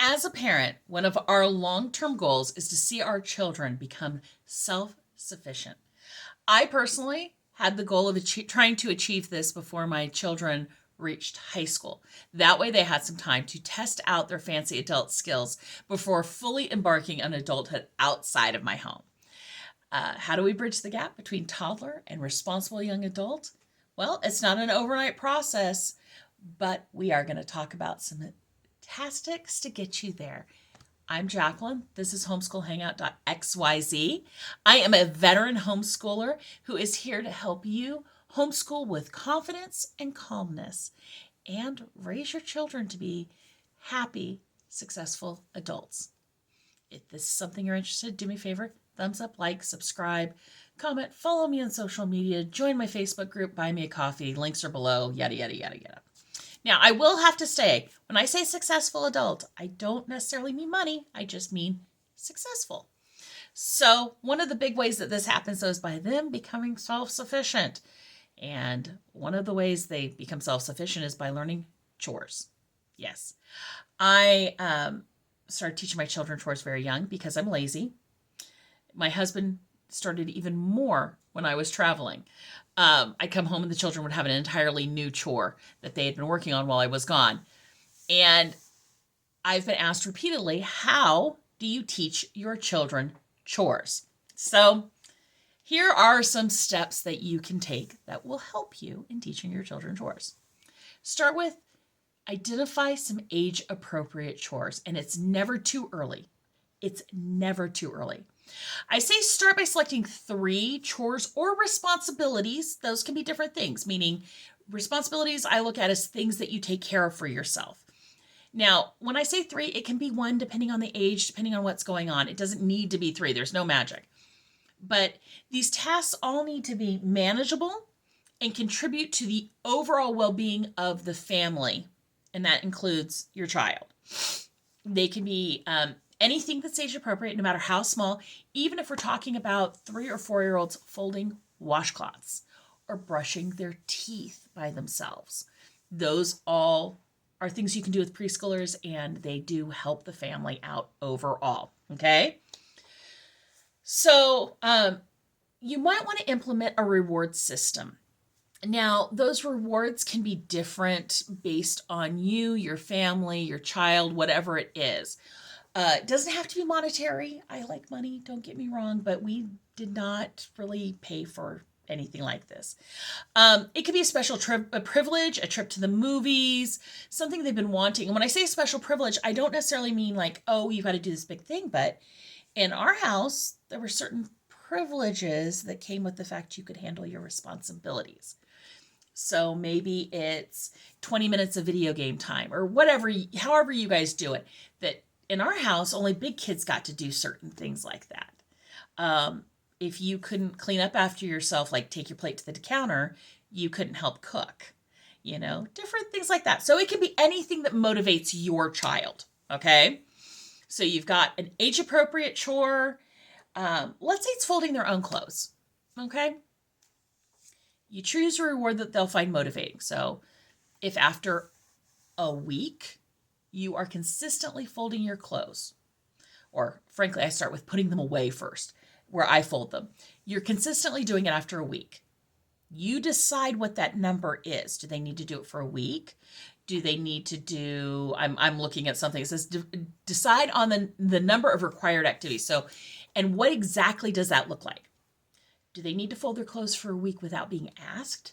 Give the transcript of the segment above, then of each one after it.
As a parent, one of our long-term goals is to see our children become self-sufficient. I personally had the goal of trying to achieve this before my children reached high school. That way they had some time to test out their fancy adult skills before fully embarking on adulthood outside of my home. How do we bridge the gap between toddler and responsible young adult? Well, it's not an overnight process, but we are going to talk about some tactics to get you there. I'm Jacqueline. This is homeschoolhangout.xyz. I am a veteran homeschooler who is here to help you homeschool with confidence and calmness and raise your children to be happy, successful adults. If this is something you're interested in, do me a favor, thumbs up, like, subscribe, comment, follow me on social media, join my Facebook group, buy me a coffee, links are below, yada, yada, yada, yada. Now, I will have to say, when I say successful adult, I don't necessarily mean money. I just mean successful. So one of the big ways that this happens is by them becoming self-sufficient. And one of the ways they become self-sufficient is by learning chores. Yes. I started teaching my children chores very young because I'm lazy. My husband started even more when I was traveling. I'd come home and the children would have an entirely new chore that they had been working on while I was gone. And I've been asked repeatedly, how do you teach your children chores? So here are some steps that you can take that will help you in teaching your children chores. Start with identify some age-appropriate chores, and it's never too early. It's never too early. I say start by selecting 3 chores or responsibilities. Those can be different things, meaning responsibilities I look at as things that you take care of for yourself. Now, when I say 3, it can be 1 depending on the age, depending on what's going on. It doesn't need to be 3. There's no magic. But these tasks all need to be manageable and contribute to the overall well-being of the family, and that includes your child. They can be anything that's age appropriate, no matter how small, even if we're talking about 3 or 4-year-olds folding washcloths or brushing their teeth by themselves. Those all are things you can do with preschoolers, and they do help the family out overall. Okay? So you might want to implement a reward system. Now, those rewards can be different based on you, your family, your child, whatever it is. It doesn't have to be monetary. I like money, don't get me wrong, but we did not really pay for anything like this. It could be a special trip, a privilege, a trip to the movies, something they've been wanting. And when I say special privilege, I don't necessarily mean like, oh, you got to do this big thing. But in our house, there were certain privileges that came with the fact you could handle your responsibilities. So maybe it's 20 minutes of video game time or whatever, however you guys do it. That in our house, only big kids got to do certain things like that. If you couldn't clean up after yourself, like take your plate to the counter, you couldn't help cook, different things like that. So it can be anything that motivates your child, okay? So you've got an age-appropriate chore. Let's say it's folding their own clothes, okay? You choose a reward that they'll find motivating. So if after a week you are consistently folding your clothes, or frankly, I start with putting them away first, where I fold them. You're consistently doing it after a week. You decide what that number is. Do they need to do it for a week? Do they need to do, I'm looking at something. It says decide on the number of required activities. So, and what exactly does that look like? Do they need to fold their clothes for a week without being asked?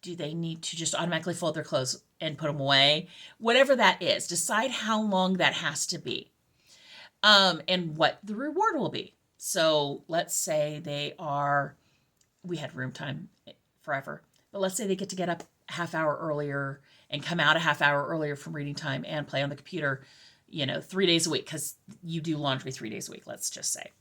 Do they need to just automatically fold their clothes and put them away? Whatever that is, decide how long that has to be, and what the reward will be. So let's say we had room time forever, but let's say they get to get up a half hour earlier and come out a half hour earlier from reading time and play on the computer, 3 days a week, because you do laundry 3 days a week, let's just say.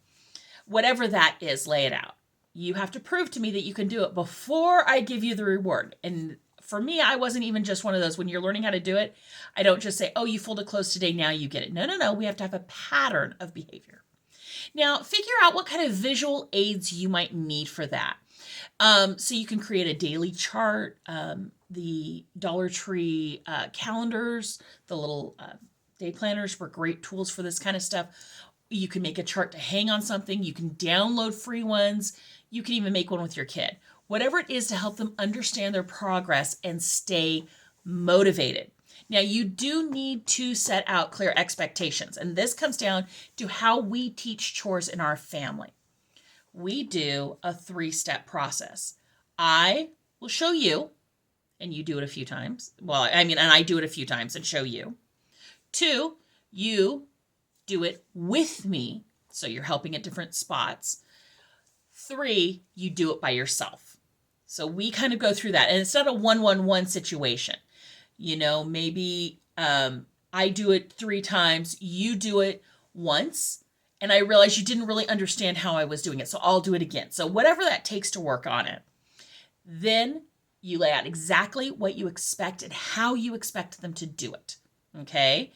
Whatever that is, lay it out. You have to prove to me that you can do it before I give you the reward. And for me, I wasn't even just one of those, when you're learning how to do it, I don't just say, oh, you folded clothes today, now you get it. No. We have to have a pattern of behavior. Now, figure out what kind of visual aids you might need for that. So you can create a daily chart, the Dollar Tree calendars, the little Day planners were great tools for this kind of stuff. You can make a chart to hang on something. You can download free ones. You can even make one with your kid. Whatever it is to help them understand their progress and stay motivated. Now, you do need to set out clear expectations, and this comes down to how we teach chores in our family. We do a 3-step process. I will show you, and you do it a few times. Well, and I do it a few times and show you. 2, you do it with me, so you're helping at different spots. 3, you do it by yourself. So we kind of go through that, and it's not a 1-1-1 situation. Maybe I do it 3 times, you do it once, and I realize you didn't really understand how I was doing it, so I'll do it again. So whatever that takes to work on it. Then you lay out exactly what you expect and how you expect them to do it. Okay?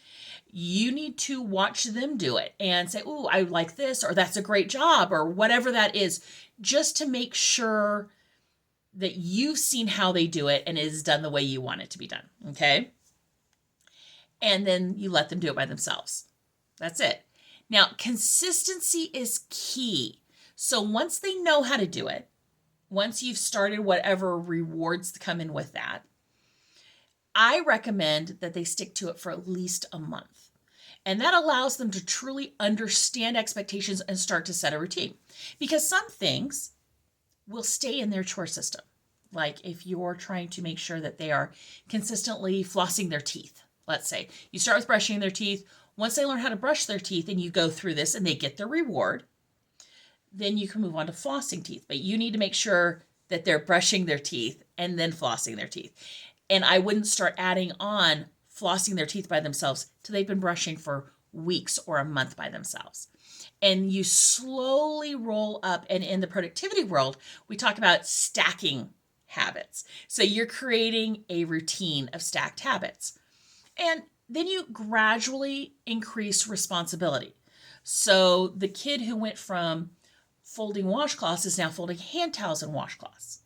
You need to watch them do it and say, "Ooh, I like this," or "That's a great job," or whatever that is, just to make sure that you've seen how they do it and it is done the way you want it to be done. Okay? And then you let them do it by themselves. That's it. Now, consistency is key. So once they know how to do it, once you've started whatever rewards come in with that, I recommend that they stick to it for at least a month. And that allows them to truly understand expectations and start to set a routine. Because some things will stay in their chore system. Like if you're trying to make sure that they are consistently flossing their teeth, let's say. You start with brushing their teeth. Once they learn how to brush their teeth and you go through this and they get their reward, then you can move on to flossing teeth. But you need to make sure that they're brushing their teeth and then flossing their teeth. And I wouldn't start adding on flossing their teeth by themselves till they've been brushing for weeks or a month by themselves. And you slowly roll up. And in the productivity world, we talk about stacking habits. So you're creating a routine of stacked habits. And then you gradually increase responsibility. So the kid who went from folding washcloths is now folding hand towels and washcloths.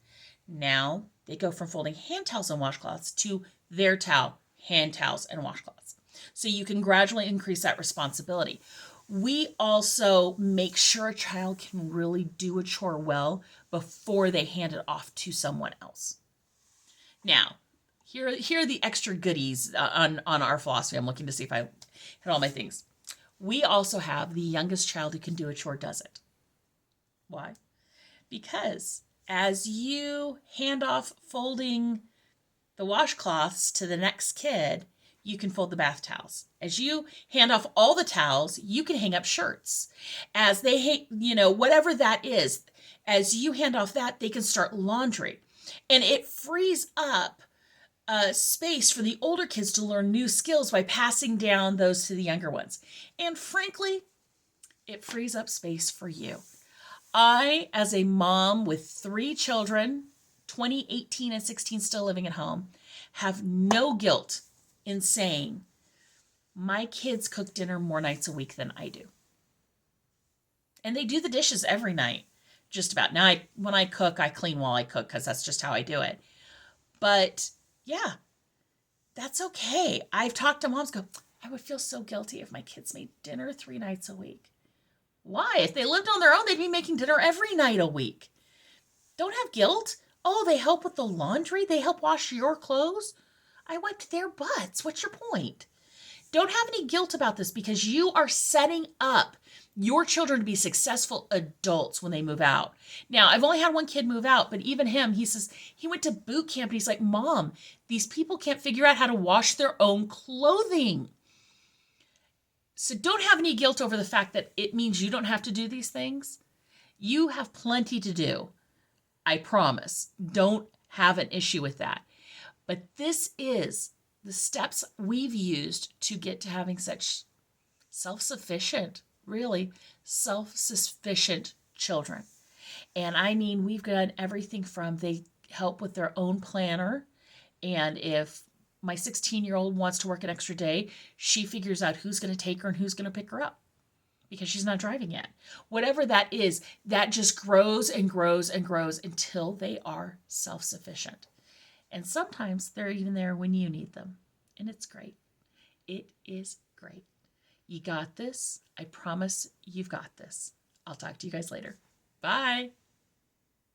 Now they go from folding hand towels and washcloths to their towel, hand towels, and washcloths. So you can gradually increase that responsibility. We also make sure a child can really do a chore well before they hand it off to someone else. Now, here are the extra goodies on our philosophy. I'm looking to see if I hit all my things. We also have the youngest child who can do a chore does it. Why? Because as you hand off folding the washcloths to the next kid, you can fold the bath towels. As you hand off all the towels, you can hang up shirts. As they hang, whatever that is, as you hand off that, they can start laundry. And it frees up space for the older kids to learn new skills by passing down those to the younger ones. And frankly, it frees up space for you. I, as a mom with 3 children, 20, 18, and 16 still living at home, have no guilt in saying my kids cook dinner more nights a week than I do. And they do the dishes every night, just about. Now, when I cook, I clean while I cook because that's just how I do it. But yeah, that's okay. I've talked to moms go, I would feel so guilty if my kids made dinner 3 nights a week. Why? If they lived on their own, they'd be making dinner every night a week. Don't have guilt. Oh, they help with the laundry? They help wash your clothes? I wiped their butts. What's your point? Don't have any guilt about this because you are setting up your children to be successful adults when they move out. Now, I've only had one kid move out, but even him, he says he went to boot camp and he's like, Mom, these people can't figure out how to wash their own clothing. So don't have any guilt over the fact that it means you don't have to do these things. You have plenty to do. I promise. Don't have an issue with that. But this is the steps we've used to get to having such self-sufficient, really self-sufficient children. And I mean, we've done everything from they help with their own planner. And if my 16-year-old wants to work an extra day, she figures out who's going to take her and who's going to pick her up because she's not driving yet. Whatever that is, that just grows and grows and grows until they are self-sufficient. And sometimes they're even there when you need them. And it's great. It is Great. You got this. I promise you've got this. I'll talk to you guys later. Bye.